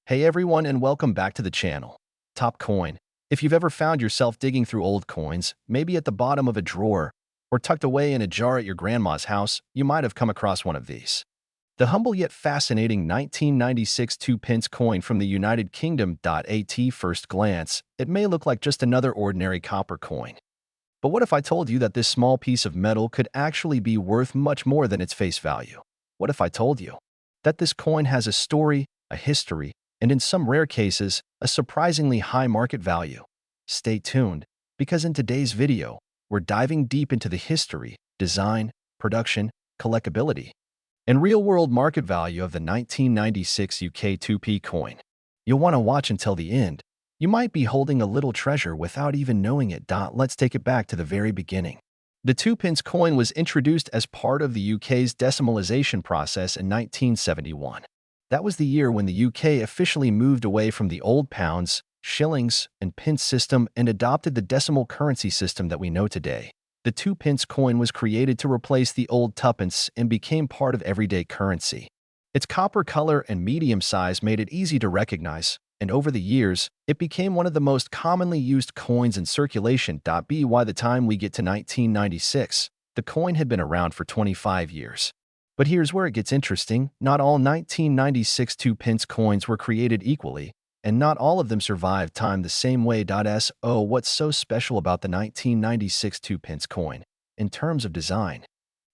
Hey everyone, and welcome back to the channel. Top Coin. If you've ever found yourself digging through old coins, maybe at the bottom of a drawer, or tucked away in a jar at your grandma's house, you might have come across one of these. The humble yet fascinating 1996 2-pence coin from the United Kingdom. At first glance, it may look like just another ordinary copper coin. But what if I told you that this small piece of metal could actually be worth much more than its face value? What if I told you that this coin has a story, a history, and in some rare cases, a surprisingly high market value? Stay tuned, because in today's video, we're diving deep into the history, design, production, collectability, and real-world market value of the 1996 UK 2p coin. You'll want to watch until the end. You might be holding a little treasure without even knowing it. Let's take it back to the very beginning. The 2-pence coin was introduced as part of the UK's decimalisation process in 1971. That was the year when the UK officially moved away from the old pounds, shillings, and pence system and adopted the decimal currency system that we know today. The 2-pence coin was created to replace the old tuppence and became part of everyday currency. Its copper color and medium size made it easy to recognize, and over the years, it became one of the most commonly used coins in circulation. By the time we get to 1996, the coin had been around for 25 years. But here's where it gets interesting. Not all 1996 2-pence coins were created equally, and not all of them survived time the same way. What's so special about the 1996 2-pence coin? In terms of design,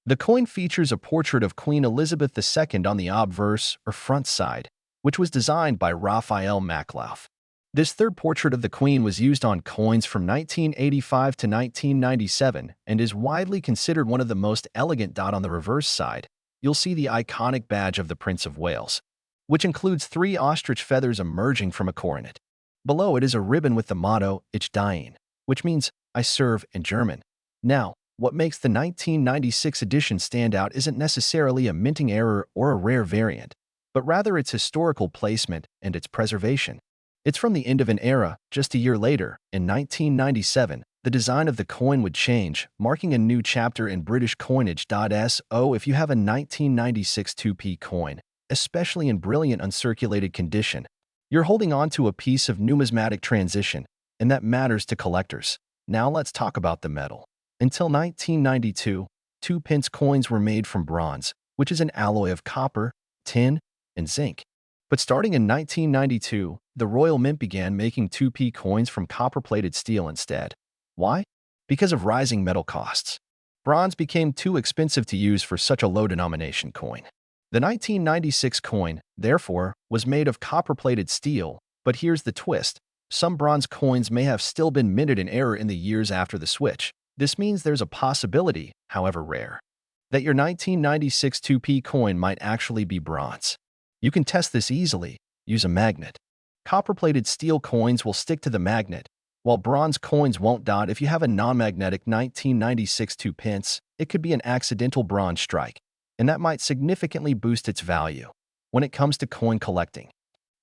the coin features a portrait of Queen Elizabeth II on the obverse, or front side, which was designed by Raphael Maklauf. This third portrait of the Queen was used on coins from 1985 to 1997 and is widely considered one of the most elegant. On the reverse side, you'll see the iconic badge of the Prince of Wales, which includes 3 ostrich feathers emerging from a coronet. Below it is a ribbon with the motto, Ich diene, which means, I serve in German. Now, what makes the 1996 edition stand out isn't necessarily a minting error or a rare variant, but rather its historical placement and its preservation. It's from the end of an era. Just a year later, in 1997, the design of the coin would change, marking a new chapter in British coinage. If you have a 1996 2p coin, especially in brilliant uncirculated condition, you're holding on to a piece of numismatic transition, and that matters to collectors. Now let's talk about the metal. Until 1992, 2-pence coins were made from bronze, which is an alloy of copper, tin, and zinc. But starting in 1992, the Royal Mint began making 2p coins from copper-plated steel instead. Why? Because of rising metal costs. Bronze became too expensive to use for such a low-denomination coin. The 1996 coin, therefore, was made of copper-plated steel, but here's the twist. Some bronze coins may have still been minted in error in the years after the switch. This means there's a possibility, however rare, that your 1996 2p coin might actually be bronze. You can test this easily. Use a magnet. Copper-plated steel coins will stick to the magnet, while bronze coins won't. If you have a non-magnetic 1996 2-pence, it could be an accidental bronze strike, and that might significantly boost its value. When it comes to coin collecting,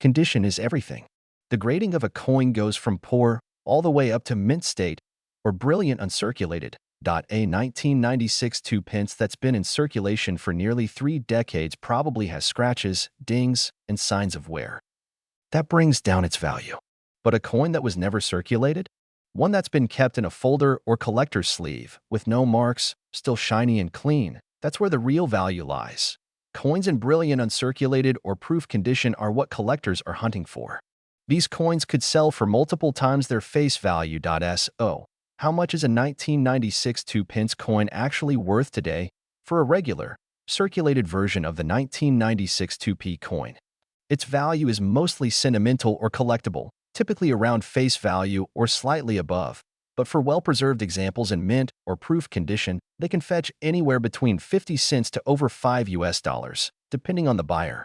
condition is everything. The grading of a coin goes from poor all the way up to mint state or brilliant uncirculated. A 1996 2-pence that's been in circulation for nearly 3 decades probably has scratches, dings, and signs of wear. That brings down its value. But a coin that was never circulated? One that's been kept in a folder or collector's sleeve, with no marks, still shiny and clean, that's where the real value lies. Coins in brilliant uncirculated or proof condition are what collectors are hunting for. These coins could sell for multiple times their face value. How much is a 1996 2-pence coin actually worth today for a regular, circulated version of the 1996 2p coin? Its value is mostly sentimental or collectible, typically around face value or slightly above. But for well-preserved examples in mint or proof condition, they can fetch anywhere between 50 cents to over $5, depending on the buyer,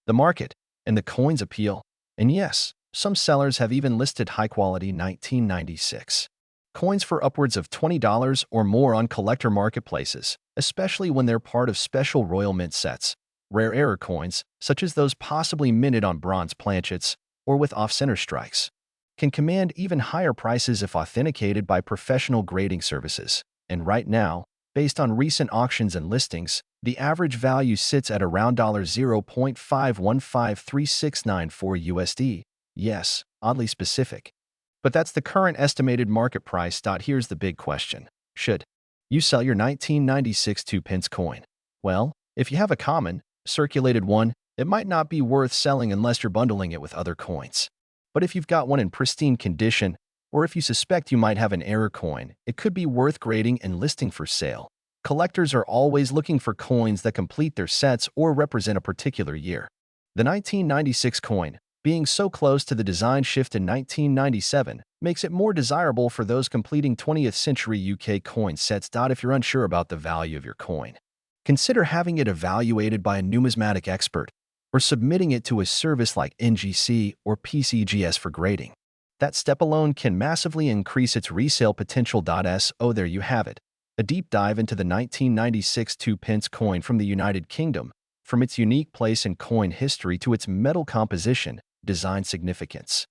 the market, and the coin's appeal. And yes, some sellers have even listed high-quality 1996 coins for upwards of $20 or more on collector marketplaces, especially when they're part of special Royal Mint sets. Rare error coins, such as those possibly minted on bronze planchets or with off-center strikes, can command even higher prices if authenticated by professional grading services. And right now, Based on recent auctions and listings, the average value sits at around $0.5153694 USD. Yes, oddly specific. But that's the current estimated market price. Here's the big question. Should you sell your 1996 2-pence coin? Well, if you have a common, circulated one, it might not be worth selling unless you're bundling it with other coins. But if you've got one in pristine condition, or if you suspect you might have an error coin, it could be worth grading and listing for sale. Collectors are always looking for coins that complete their sets or represent a particular year. The 1996 coin, being so close to the design shift in 1997, makes it more desirable for those completing 20th century UK coin sets. If you're unsure about the value of your coin, consider having it evaluated by a numismatic expert or submitting it to a service like NGC or PCGS for grading. That step alone can massively increase its resale potential. So there you have it, a deep dive into the 1996 2-pence coin from the United Kingdom, from its unique place in coin history to its metal composition, design significance,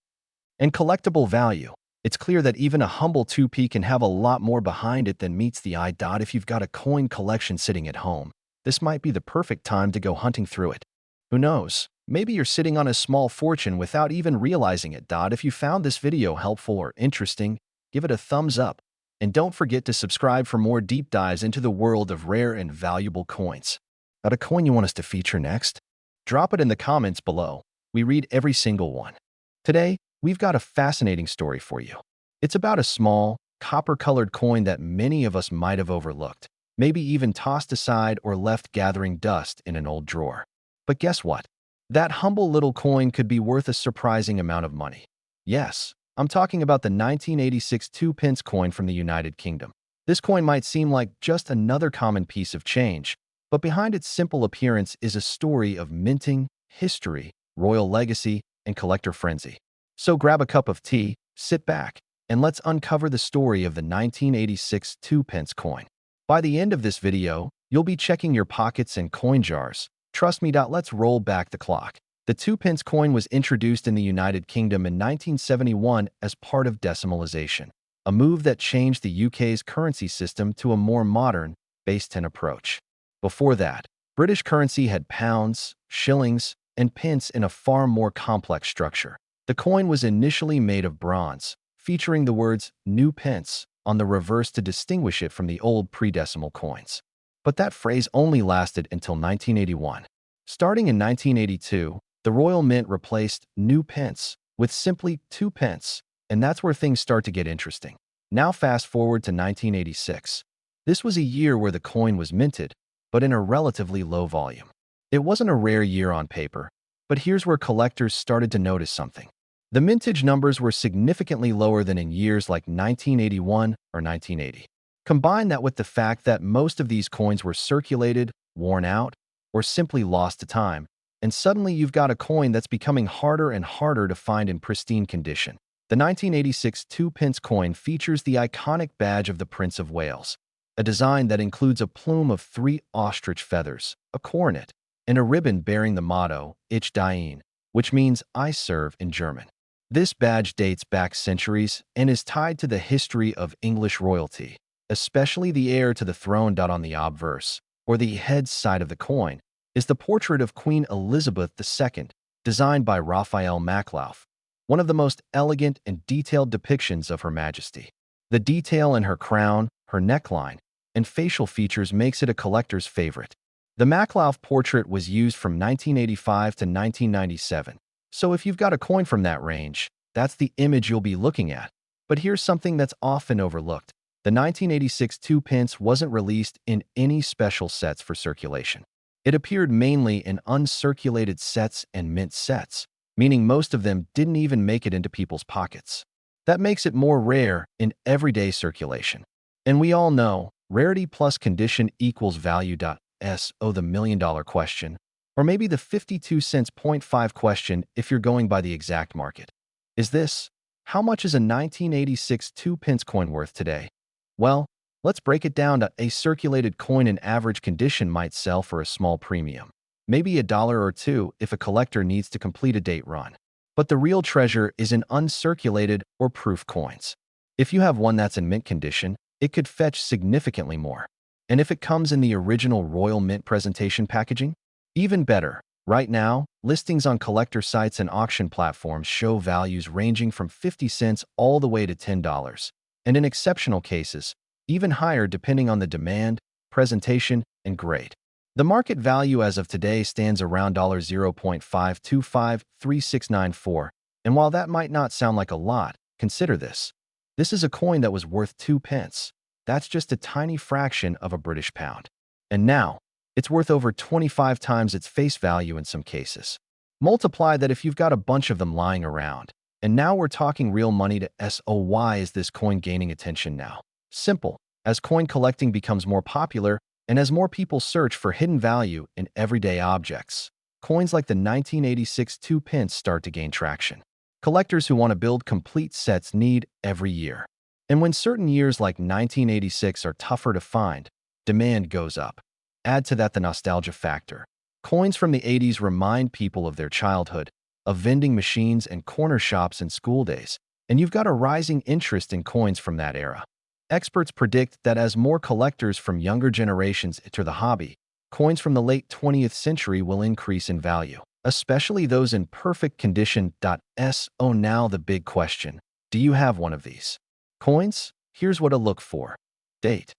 and collectible value. It's clear that even a humble 2p can have a lot more behind it than meets the eye. If you've got a coin collection sitting at home, this might be the perfect time to go hunting through it. Who knows? Maybe you're sitting on a small fortune without even realizing it. If you found this video helpful or interesting, give it a thumbs up. And don't forget to subscribe for more deep dives into the world of rare and valuable coins. Got a coin you want us to feature next? Drop it in the comments below. We read every single one. Today, we've got a fascinating story for you. It's about a small, copper-colored coin that many of us might have overlooked, maybe even tossed aside or left gathering dust in an old drawer. But guess what? That humble little coin could be worth a surprising amount of money. Yes, I'm talking about the 1986 2-pence coin from the United Kingdom. This coin might seem like just another common piece of change, but behind its simple appearance is a story of minting, history, royal legacy, and collector frenzy. So grab a cup of tea, sit back, and let's uncover the story of the 1986 2-pence coin. By the end of this video, you'll be checking your pockets and coin jars. Trust me. Let's roll back the clock. The 2-pence coin was introduced in the United Kingdom in 1971 as part of decimalisation, a move that changed the UK's currency system to a more modern, base 10 approach. Before that, British currency had pounds, shillings, and pence in a far more complex structure. The coin was initially made of bronze, featuring the words "new pence" on the reverse to distinguish it from the old pre-decimal coins. But that phrase only lasted until 1981. Starting in 1982, the Royal Mint replaced "new pence" with simply 2 pence, and that's where things start to get interesting. Now fast forward to 1986. This was a year where the coin was minted, but in a relatively low volume. It wasn't a rare year on paper, but here's where collectors started to notice something. The mintage numbers were significantly lower than in years like 1981 or 1980. Combine that with the fact that most of these coins were circulated, worn out, or simply lost to time, and suddenly you've got a coin that's becoming harder and harder to find in pristine condition. The 1986 2-pence coin features the iconic badge of the Prince of Wales, a design that includes a plume of 3 ostrich feathers, a coronet, and a ribbon bearing the motto, Ich diene, which means I serve in German. This badge dates back centuries and is tied to the history of English royalty, especially the heir to the throne. On the obverse, or the head side of the coin, is the portrait of Queen Elizabeth II, designed by Raphael Maklauf, one of the most elegant and detailed depictions of Her Majesty. The detail in her crown, her neckline, and facial features makes it a collector's favorite. The Maklauf portrait was used from 1985 to 1997, so if you've got a coin from that range, that's the image you'll be looking at. But here's something that's often overlooked. The 1986 2-pence wasn't released in any special sets for circulation. It appeared mainly in uncirculated sets and mint sets, meaning most of them didn't even make it into people's pockets. That makes it more rare in everyday circulation. And we all know, rarity plus condition equals value. So the million-dollar question, or maybe the 52 cents point 5 question if you're going by the exact market, is this: how much is a 1986 2-pence coin worth today? Well, let's break it down. A circulated coin in average condition might sell for a small premium, maybe $1 or $2 if a collector needs to complete a date run. But the real treasure is in uncirculated or proof coins. If you have one that's in mint condition, it could fetch significantly more. And if it comes in the original Royal Mint presentation packaging? Even better. Right now, listings on collector sites and auction platforms show values ranging from 50 cents all the way to $10, and in exceptional cases, even higher depending on the demand, presentation, and grade. The market value as of today stands around $0.5253694, and while that might not sound like a lot, consider this. This is a coin that was worth 2 pence. That's just a tiny fraction of a British pound. And now, it's worth over 25 times its face value in some cases. Multiply that if you've got a bunch of them lying around. And now we're talking real money to why is this coin gaining attention now? Simple. As coin collecting becomes more popular, and as more people search for hidden value in everyday objects, coins like the 1986 2 pence start to gain traction. Collectors who want to build complete sets need every year. And when certain years like 1986 are tougher to find, demand goes up. Add to that the nostalgia factor. Coins from the 80s remind people of their childhood, of vending machines and corner shops in school days, and you've got a rising interest in coins from that era. Experts predict that as more collectors from younger generations enter the hobby, coins from the late 20th century will increase in value, especially those in perfect condition. Now the big question. Do you have one of these coins? Here's what to look for. Date.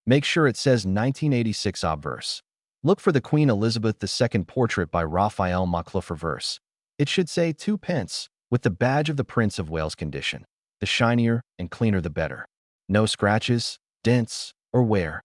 Make sure it says 1986 obverse. Look for the Queen Elizabeth II portrait by Raphael Monclús reverse. It should say 2 pence, with the badge of the Prince of Wales condition. The shinier and cleaner the better. No scratches, dents, or wear.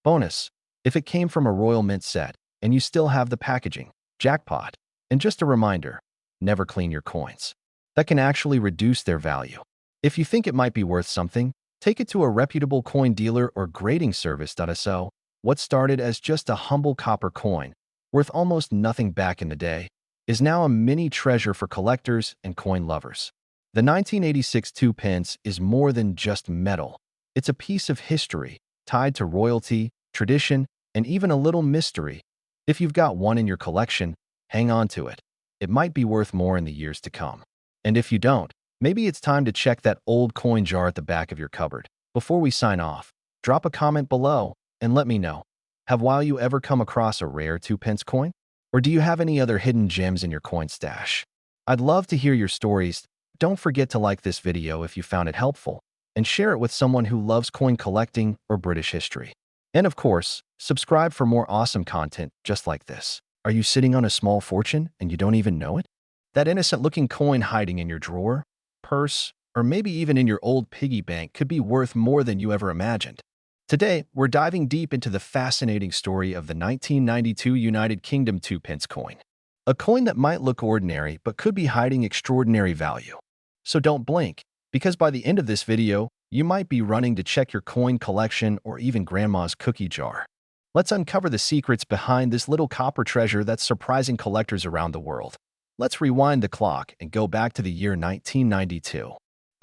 Bonus, if it came from a Royal Mint set, and you still have the packaging, jackpot. And just a reminder, never clean your coins. That can actually reduce their value. If you think it might be worth something, take it to a reputable coin dealer or grading service. So, what started as just a humble copper coin, worth almost nothing back in the day, is now a mini treasure for collectors and coin lovers. The 1986 2 pence is more than just metal. It's a piece of history, tied to royalty, tradition, and even a little mystery. If you've got one in your collection, hang on to it. It might be worth more in the years to come. And if you don't, maybe it's time to check that old coin jar at the back of your cupboard. Before we sign off, drop a comment below and let me know. Have you ever come across a rare 2 pence coin? Or do you have any other hidden gems in your coin stash? I'd love to hear your stories. Don't forget to like this video if you found it helpful, and share it with someone who loves coin collecting or British history. And of course, subscribe for more awesome content just like this. Are you sitting on a small fortune and you don't even know it? That innocent-looking coin hiding in your drawer, purse, or maybe even in your old piggy bank could be worth more than you ever imagined. Today, we're diving deep into the fascinating story of the 1992 United Kingdom 2 pence coin. A coin that might look ordinary but could be hiding extraordinary value. So don't blink, because by the end of this video, you might be running to check your coin collection or even grandma's cookie jar. Let's uncover the secrets behind this little copper treasure that's surprising collectors around the world. Let's rewind the clock and go back to the year 1992,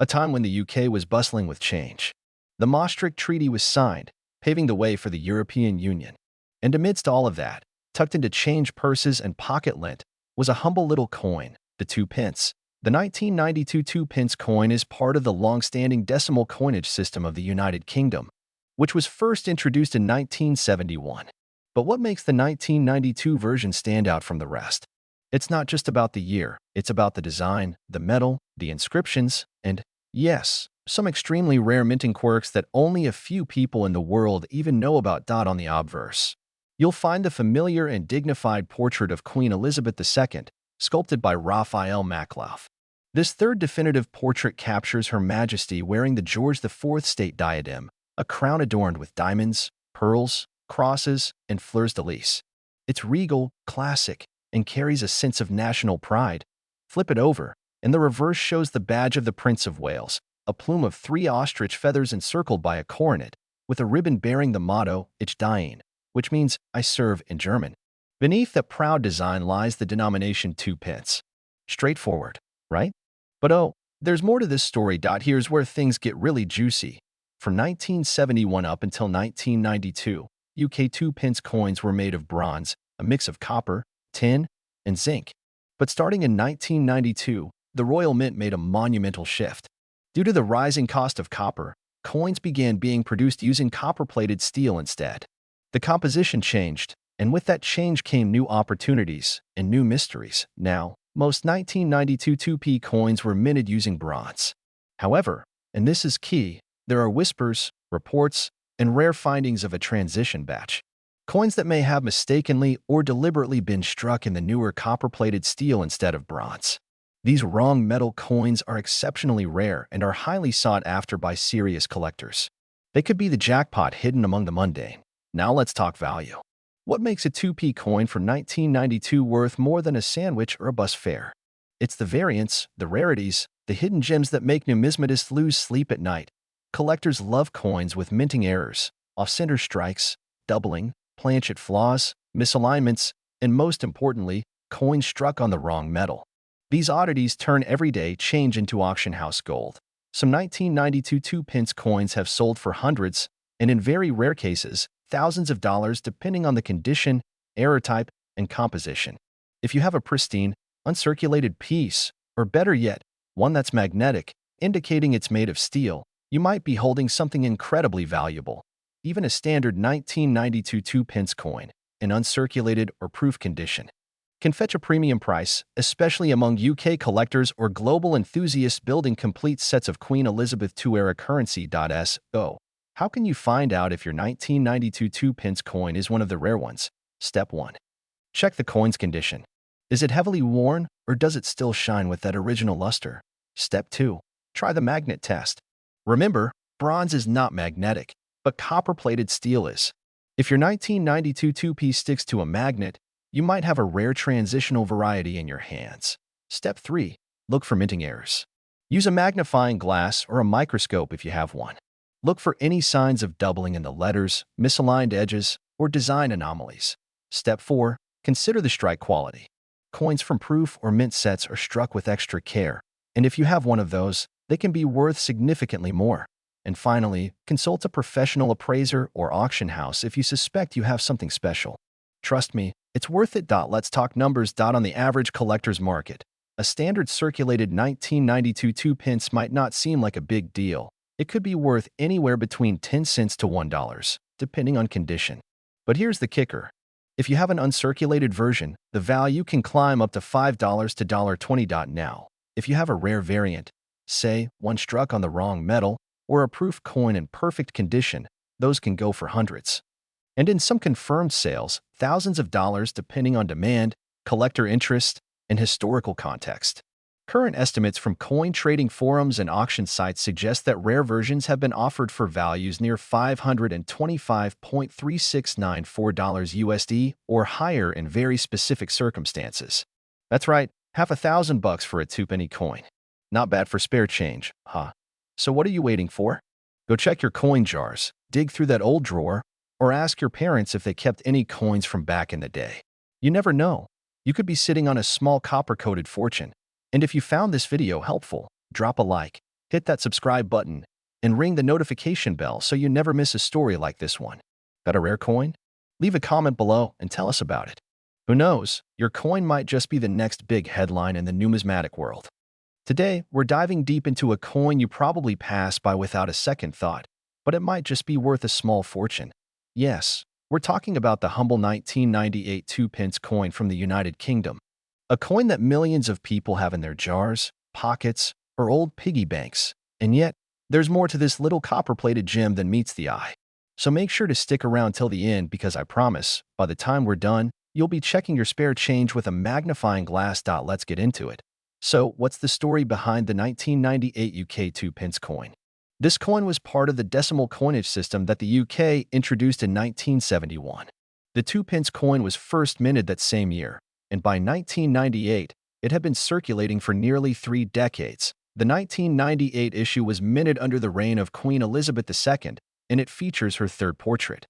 a time when the UK was bustling with change. The Maastricht Treaty was signed, paving the way for the European Union. And amidst all of that, tucked into change purses and pocket lint, was a humble little coin, the 2 pence. The 1992 2 pence coin is part of the long-standing decimal coinage system of the United Kingdom, which was first introduced in 1971. But what makes the 1992 version stand out from the rest? It's not just about the year, it's about the design, the metal, the inscriptions, and, yes, some extremely rare minting quirks that only a few people in the world even know about. On the obverse, you'll find the familiar and dignified portrait of Queen Elizabeth II, sculpted by Raphael Monclús. This third definitive portrait captures Her Majesty wearing the George IV state diadem, a crown adorned with diamonds, pearls, crosses, and fleurs-de-lis. It's regal, classic, and carries a sense of national pride. Flip it over, and the reverse shows the badge of the Prince of Wales, a plume of 3 ostrich feathers encircled by a coronet, with a ribbon bearing the motto, Ich diene, which means I serve in German. Beneath that proud design lies the denomination 2 pence. Straightforward, right? But there's more to this story. Here's where things get really juicy. From 1971 up until 1992, UK 2 pence coins were made of bronze, a mix of copper, tin, and zinc. But starting in 1992, the Royal Mint made a monumental shift. Due to the rising cost of copper, coins began being produced using copper-plated steel instead. The composition changed, and with that change came new opportunities and new mysteries. Now, most 1992 2p coins were minted using bronze. However, and this is key, there are whispers, reports, and rare findings of a transition batch. Coins that may have mistakenly or deliberately been struck in the newer copper-plated steel instead of bronze. These wrong metal coins are exceptionally rare and are highly sought after by serious collectors. They could be the jackpot hidden among the mundane. Now let's talk value. What makes a 2p coin from 1992 worth more than a sandwich or a bus fare? It's the variants, the rarities, the hidden gems that make numismatists lose sleep at night. Collectors love coins with minting errors, off-center strikes, doubling, planchet flaws, misalignments, and most importantly, coins struck on the wrong metal. These oddities turn everyday change into auction house gold. Some 1992 2-pence coins have sold for hundreds, and in very rare cases, thousands of dollars depending on the condition, error type, and composition. If you have a pristine, uncirculated piece, or better yet, one that's magnetic, indicating it's made of steel, you might be holding something incredibly valuable. Even a standard 1992 2-pence coin, in uncirculated or proof condition, can fetch a premium price, especially among UK collectors or global enthusiasts building complete sets of Queen Elizabeth II-era currency. So, how can you find out if your 1992 2-pence coin is one of the rare ones? Step 1. Check the coin's condition. Is it heavily worn, or does it still shine with that original luster? Step 2. Try the magnet test. Remember, bronze is not magnetic, but copper-plated steel is. If your 1992 2p sticks to a magnet, you might have a rare transitional variety in your hands. Step 3. Look for minting errors. Use a magnifying glass or a microscope if you have one. Look for any signs of doubling in the letters, misaligned edges, or design anomalies. Step 4. Consider the strike quality. Coins from proof or mint sets are struck with extra care, and if you have one of those, they can be worth significantly more. And finally, consult a professional appraiser or auction house if you suspect you have something special. Trust me, it's worth it. Let's talk numbers. On the average collector's market, a standard circulated 1992 2-pence might not seem like a big deal. It could be worth anywhere between 10 cents to $1, depending on condition. But here's the kicker. If you have an uncirculated version, the value can climb up to $5 to $20. Now, if you have a rare variant, say one struck on the wrong metal, or a proof coin in perfect condition, those can go for hundreds. And in some confirmed sales, thousands of dollars depending on demand, collector interest, and historical context. Current estimates from coin trading forums and auction sites suggest that rare versions have been offered for values near $525.3694 USD or higher in very specific circumstances. That's right, half $1,000 for a 2-penny coin. Not bad for spare change, huh? So what are you waiting for? Go check your coin jars, dig through that old drawer, or ask your parents if they kept any coins from back in the day. You never know. You could be sitting on a small copper-coated fortune. And if you found this video helpful, drop a like, hit that subscribe button, and ring the notification bell so you never miss a story like this one. Got a rare coin? Leave a comment below and tell us about it. Who knows, your coin might just be the next big headline in the numismatic world. Today, we're diving deep into a coin you probably pass by without a second thought, but it might just be worth a small fortune. Yes, we're talking about the humble 1998 2-pence coin from the United Kingdom. A coin that millions of people have in their jars, pockets, or old piggy banks. And yet, there's more to this little copper-plated gem than meets the eye. So make sure to stick around till the end because I promise, by the time we're done, you'll be checking your spare change with a magnifying glass. Let's get into it. So, what's the story behind the 1998 UK 2-pence coin? This coin was part of the decimal coinage system that the UK introduced in 1971. The 2-pence coin was first minted that same year, and by 1998, it had been circulating for nearly 3 decades. The 1998 issue was minted under the reign of Queen Elizabeth II, and it features her third portrait.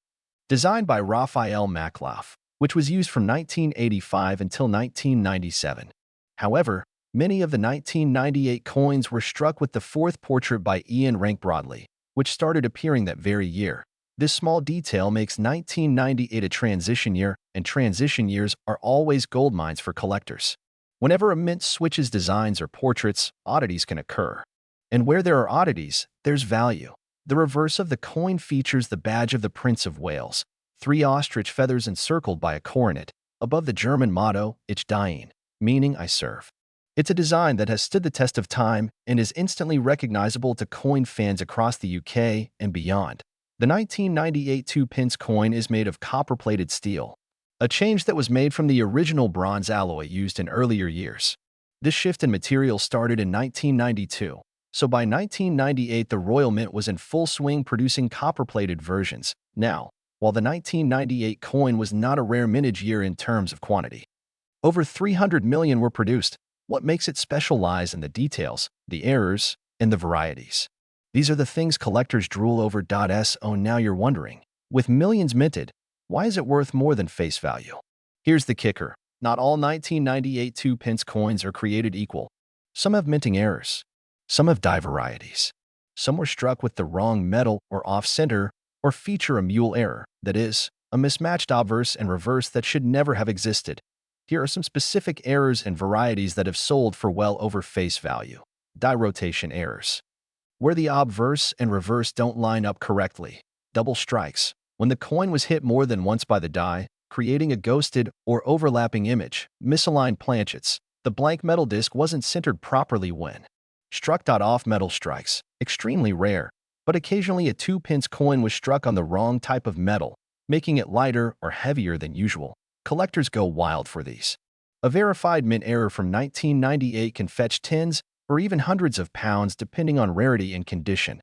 Designed by Raphael Makhlouf, which was used from 1985 until 1997. However, many of the 1998 coins were struck with the fourth portrait by Ian Rank Broadley, which started appearing that very year. This small detail makes 1998 a transition year, and transition years are always gold mines for collectors. Whenever a mint switches designs or portraits, oddities can occur. And where there are oddities, there's value. The reverse of the coin features the badge of the Prince of Wales, 3 ostrich feathers encircled by a coronet, above the German motto, Ich diene, meaning I serve. It's a design that has stood the test of time and is instantly recognizable to coin fans across the UK and beyond. The 1998 2-pence coin is made of copper-plated steel, a change that was made from the original bronze alloy used in earlier years. This shift in material started in 1992, so by 1998 the Royal Mint was in full swing producing copper-plated versions. Now, while the 1998 coin was not a rare mintage year in terms of quantity, over 300 million were produced. What makes it special lies in the details, the errors, and the varieties. These are the things collectors drool over. So now you're wondering, with millions minted, why is it worth more than face value? Here's the kicker. Not all 1998 2-pence coins are created equal. Some have minting errors. Some have die varieties. Some were struck with the wrong metal or off-center, or feature a mule error, that is, a mismatched obverse and reverse that should never have existed. Here are some specific errors and varieties that have sold for well over face value. Die rotation errors. Where the obverse and reverse don't line up correctly. Double strikes. When the coin was hit more than once by the die, creating a ghosted or overlapping image. Misaligned planchets. The blank metal disc wasn't centered properly when struck. Off metal strikes. Extremely rare, but occasionally a 2-pence coin was struck on the wrong type of metal, making it lighter or heavier than usual. Collectors go wild for these. A verified mint error from 1998 can fetch tens or even hundreds of pounds depending on rarity and condition.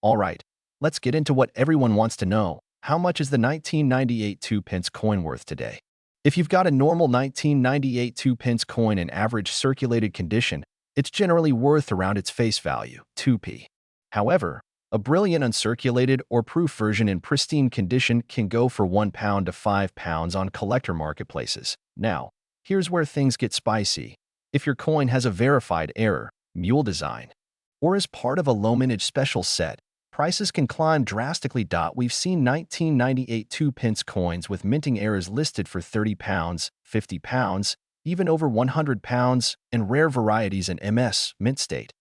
Alright, let's get into what everyone wants to know. How much is the 1998 2-pence coin worth today? If you've got a normal 1998 2-pence coin in average circulated condition, it's generally worth around its face value, 2p. However, a brilliant uncirculated or proof version in pristine condition can go for £1 to £5 on collector marketplaces. Now, here's where things get spicy. If your coin has a verified error, mule design, or is part of a low mintage special set, prices can climb drastically. We've seen 1998 2-pence coins with minting errors listed for £30, £50, even over £100, and rare varieties in MS, mint state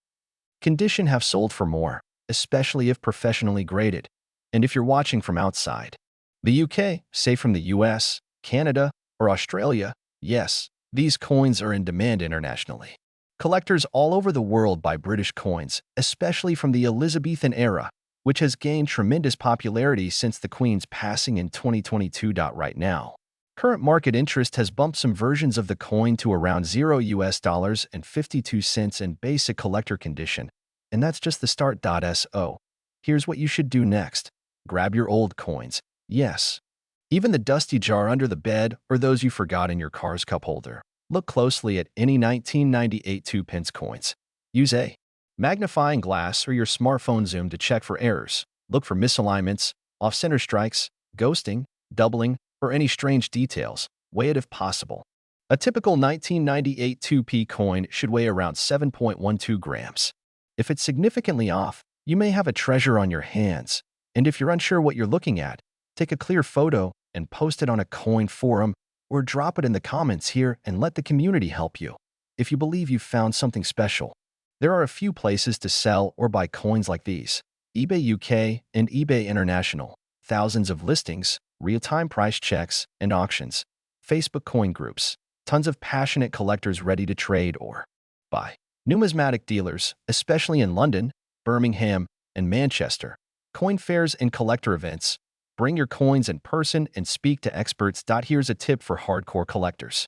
condition have sold for more, especially if professionally graded. And if you're watching from outside the UK, say from the US, Canada, or Australia, yes, these coins are in demand internationally. Collectors all over the world buy British coins, especially from the Elizabethan era, which has gained tremendous popularity since the Queen's passing in 2022. Right now, current market interest has bumped some versions of the coin to around $0.52 in basic collector condition. And that's just the start. So, here's what you should do next. Grab your old coins. Yes, even the dusty jar under the bed or those you forgot in your car's cup holder. Look closely at any 1998 2-pence coins. Use a magnifying glass or your smartphone zoom to check for errors. Look for misalignments, off-center strikes, ghosting, doubling, or any strange details. Weigh it if possible. A typical 1998 2p coin should weigh around 7.12 grams. If it's significantly off, you may have a treasure on your hands. And if you're unsure what you're looking at, take a clear photo and post it on a coin forum or drop it in the comments here and let the community help you. If you believe you've found something special, there are a few places to sell or buy coins like these. eBay UK and eBay International. Thousands of listings, real-time price checks, and auctions. Facebook coin groups. Tons of passionate collectors ready to trade or buy. Numismatic dealers, especially in London, Birmingham, and Manchester. Coin fairs and collector events. Bring your coins in person and speak to experts. Here's a tip for hardcore collectors.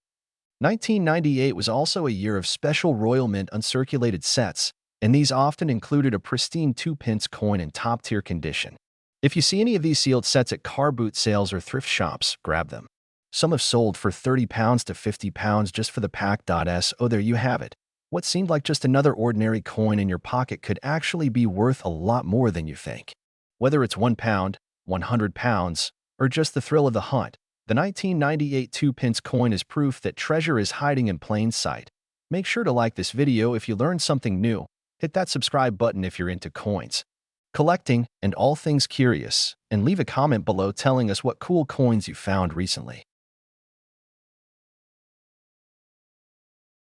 1998 was also a year of special Royal Mint uncirculated sets, and these often included a pristine 2-pence coin in top-tier condition. If you see any of these sealed sets at car boot sales or thrift shops, grab them. Some have sold for £30 to £50 just for the pack. So there you have it. What seemed like just another ordinary coin in your pocket could actually be worth a lot more than you think. Whether it's £1, £100, or just the thrill of the hunt, the 1998 2-pence coin is proof that treasure is hiding in plain sight. Make sure to like this video if you learned something new. Hit that subscribe button if you're into coins, collecting, and all things curious, and leave a comment below telling us what cool coins you found recently.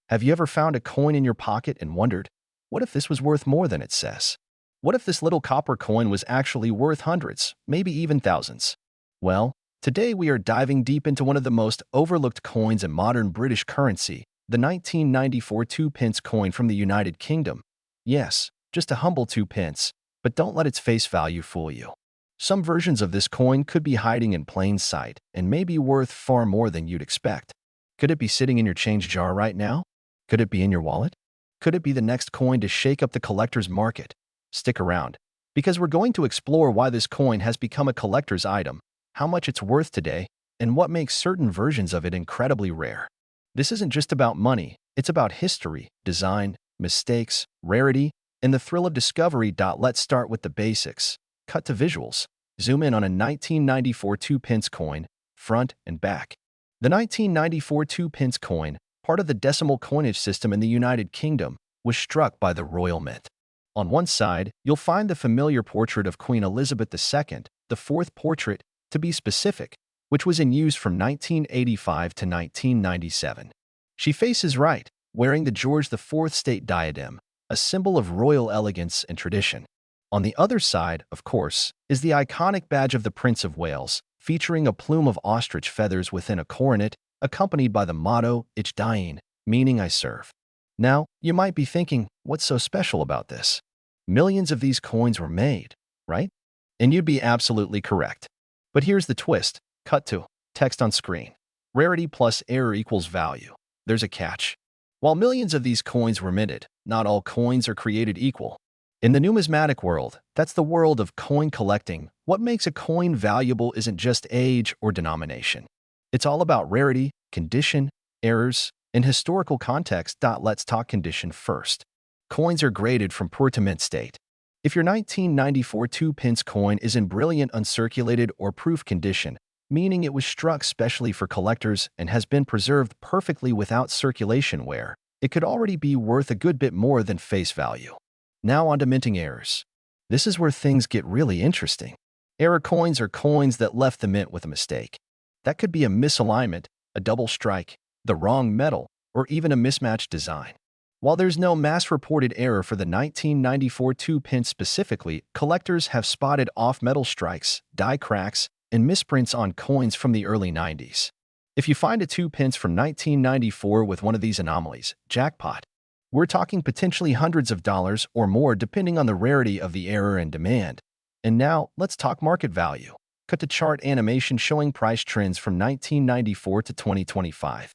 Have you ever found a coin in your pocket and wondered, what if this was worth more than it says? What if this little copper coin was actually worth hundreds, maybe even thousands? Well, Today we are diving deep into one of the most overlooked coins in modern British currency, the 1994 2-pence coin from the United Kingdom. Yes, just a humble 2 pence, but don't let its face value fool you. Some versions of this coin could be hiding in plain sight and may be worth far more than you'd expect. Could it be sitting in your change jar right now? Could it be in your wallet? Could it be the next coin to shake up the collector's market? Stick around, because we're going to explore why this coin has become a collector's item, how much it's worth today, and what makes certain versions of it incredibly rare. This isn't just about money, it's about history, design, mistakes, rarity, and the thrill of discovery. Let's start with the basics. Cut to visuals. Zoom in on a 1994 2-pence coin, front and back. The 1994 2-pence coin, part of the decimal coinage system in the United Kingdom, was struck by the Royal Mint. On one side, you'll find the familiar portrait of Queen Elizabeth II, the fourth portrait, to be specific, which was in use from 1985 to 1997. She faces right, wearing the George IV state diadem, a symbol of royal elegance and tradition. On the other side, of course, is the iconic badge of the Prince of Wales, featuring a plume of ostrich feathers within a coronet, accompanied by the motto, Ich dien, meaning I serve. Now, you might be thinking, what's so special about this? Millions of these coins were made, right? And you'd be absolutely correct. But here's the twist. Cut to text on screen. Rarity plus error equals value. There's a catch. While millions of these coins were minted, not all coins are created equal. In the numismatic world, that's the world of coin collecting, what makes a coin valuable isn't just age or denomination. It's all about rarity, condition, errors, and historical context. Let's talk condition first. Coins are graded from poor to mint state. If your 1994 2-pence coin is in brilliant uncirculated or proof condition, meaning it was struck specially for collectors and has been preserved perfectly without circulation wear, it could already be worth a good bit more than face value. Now on to minting errors. This is where things get really interesting. Error coins are coins that left the mint with a mistake. That could be a misalignment, a double strike, the wrong metal, or even a mismatched design. While there's no mass-reported error for the 1994 2-pence specifically, collectors have spotted off-metal strikes, die cracks, and misprints on coins from the early 90s. If you find a 2-pence from 1994 with one of these anomalies, jackpot. We're talking potentially hundreds of dollars or more depending on the rarity of the error and demand. And now, let's talk market value. Cut to chart animation showing price trends from 1994 to 2025.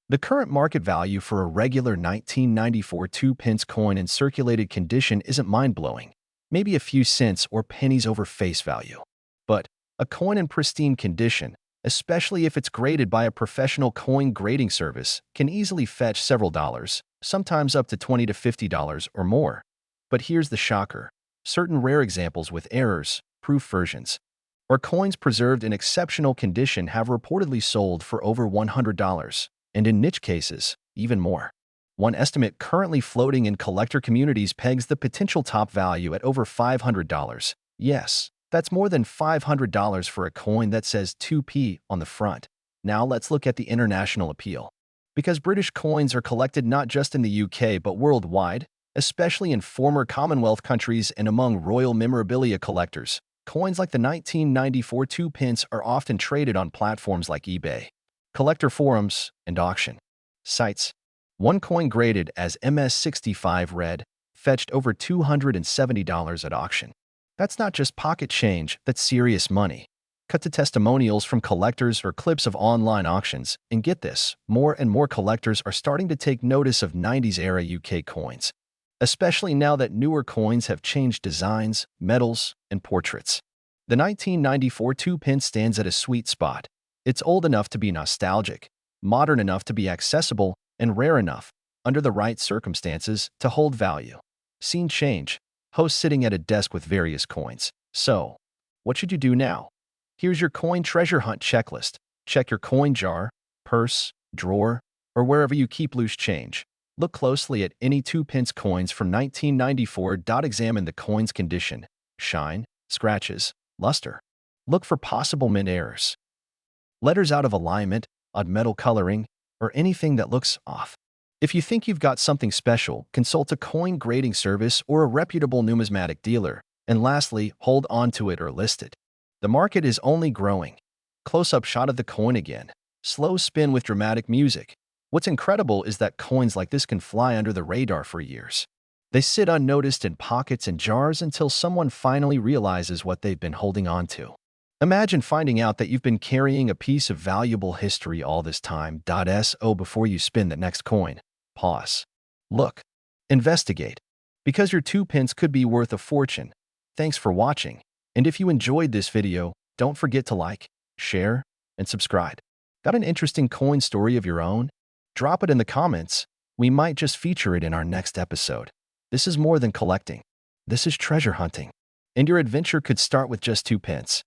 The current market value for a regular 1994 2-pence coin in circulated condition isn't mind-blowing, maybe a few cents or pennies over face value. But a coin in pristine condition, especially if it's graded by a professional coin grading service, can easily fetch several dollars, sometimes up to $20 to $50 or more. But here's the shocker. Certain rare examples with errors, proof versions, or coins preserved in exceptional condition have reportedly sold for over $100. And in niche cases, even more. One estimate currently floating in collector communities pegs the potential top value at over $500. Yes, that's more than $500 for a coin that says 2p on the front. Now let's look at the international appeal. Because British coins are collected not just in the UK but worldwide, especially in former Commonwealth countries and among royal memorabilia collectors, coins like the 1994 2-pence are often traded on platforms like eBay, collector forums, and auction sites. One coin graded as MS65 Red fetched over $270 at auction. That's not just pocket change, that's serious money. Cut to testimonials from collectors or clips of online auctions, and get this, more and more collectors are starting to take notice of 90s-era UK coins, especially now that newer coins have changed designs, metals, and portraits. The 1994 2-pence stands at a sweet spot. It's old enough to be nostalgic, modern enough to be accessible, and rare enough, under the right circumstances, to hold value. Scene change. Host sitting at a desk with various coins. So, what should you do now? Here's your coin treasure hunt checklist. Check your coin jar, purse, drawer, or wherever you keep loose change. Look closely at any 2-pence coins from 1994. Examine the coin's condition, shine, scratches, luster. Look for possible mint errors. Letters out of alignment, odd metal coloring, or anything that looks off. If you think you've got something special, consult a coin grading service or a reputable numismatic dealer. And lastly, hold on to it or list it. The market is only growing. Close-up shot of the coin again. Slow spin with dramatic music. What's incredible is that coins like this can fly under the radar for years. They sit unnoticed in pockets and jars until someone finally realizes what they've been holding on to. Imagine finding out that you've been carrying a piece of valuable history all this time. So before you spin the next coin, pause. Look. Investigate. Because your 2 pence could be worth a fortune. Thanks for watching. And if you enjoyed this video, don't forget to like, share, and subscribe. Got an interesting coin story of your own? Drop it in the comments. We might just feature it in our next episode. This is more than collecting. This is treasure hunting. And your adventure could start with just 2 pence.